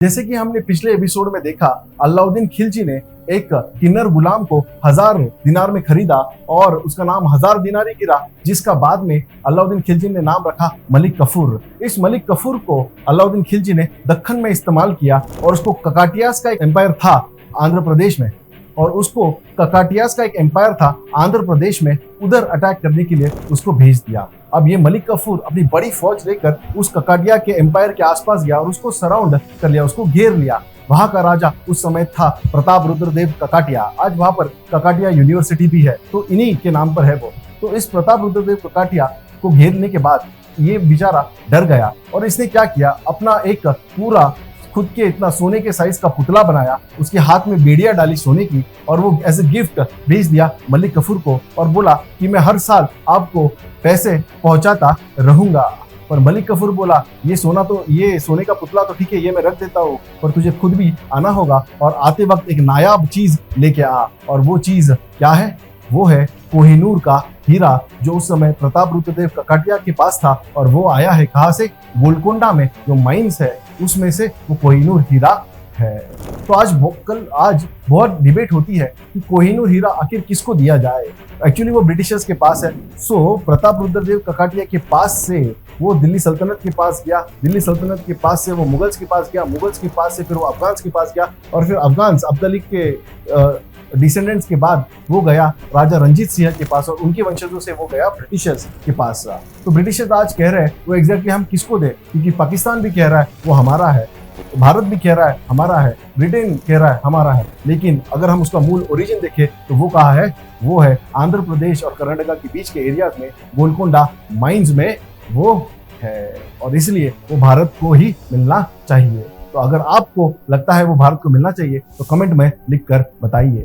जैसे कि हमने पिछले एपिसोड में देखा, अलाउद्दीन खिलजी ने एक किन्नर गुलाम को 1000 दिनार में खरीदा और उसका नाम 1000 दिनारी गिरा, जिसका बाद में अलाउद्दीन खिलजी ने नाम रखा मलिक कफूर। इस मलिक कफूर को अलाउद्दीन खिलजी ने दक्कन में इस्तेमाल किया और उसको ककाटियास का एक एम्पायर था आंध्र प्रदेश में, और उसको ककाटियास का एक एम्पायर था आंध्र प्रदेश में, उधर अटैक करने के लिए उसको भेज दिया। अब ये मलिक कफूर अपनी बड़ी फौज लेकर उस ककाटिया के एम्पायर के आसपास गया और उसको सराउंड कर लिया, उसको घेर लिया। वहां का राजा उस समय था प्रताप रुद्रदेव ककाटिया। आज वहां पर ककाटिया यूनिवर्सिटी भी है, तो इन्हीं के नाम पर है वो। तो इस प्रताप रुद्रदेव ककाटिया को घेरने के बाद ये बेचारा डर गया और इसने क्या किया, अपना एक पूरा खुद के इतना सोने के साइज का पुतला बनाया, उसके हाथ में बेड़िया डाली सोने की और वो एज ए गिफ्ट भेज दिया मलिक कफूर को और बोला कि मैं हर साल आपको पैसे पहुंचाता रहूंगा। पर मलिक कफूर बोला, ये सोने का पुतला तो ठीक है, ये मैं रख देता हूँ, पर तुझे खुद भी आना होगा और आते वक्त एक नायाब चीज लेके आ। और वो चीज क्या है? वो है कोहिनूर का हीरा, जो उस समय प्रताप रुद्रदेव ककाटिया के पास था। और वो आया है कहाँ से? गोलकोंडा में जो माइंस है उसमें से वो कोहिनूर हीरा है। तो आज बहुत डिबेट होती है कि कोहिनूर हीरा आखिर किसको दिया जाए। एक्चुअली वो ब्रिटिशर्स के पास है। सो प्रताप रुद्रदेव ककाटिया के पास से वो दिल्ली सल्तनत के पास गया, दिल्ली सल्तनत के पास से वो मुगल्स के पास गया, मुगल्स के पास से फिर वो अफगान्स के पास गया, और फिर अफगान्स अब्दालिक के डिसेंडेंट्स के बाद वो गया राजा रंजीत सिंह के पास, और उनके वंशजों से वो गया ब्रिटिशर्स के पास। तो ब्रिटिशर्स आज कह रहे हैं वो एग्जैक्टली हम किसको दें, क्योंकि पाकिस्तान भी कह रहा है वो हमारा है, भारत भी कह रहा है हमारा है, ब्रिटेन कह रहा है हमारा है। लेकिन अगर हम उसका मूल ओरिजिन देखें तो वो कहाँ है? वो है आंध्र प्रदेश और कर्नाटका के बीच के एरियाज में, गोलकोंडा माइंस में वो है, और इसलिए वो भारत को ही मिलना चाहिए। तो अगर आपको लगता है वो भारत को मिलना चाहिए तो कमेंट में लिख कर बताइए।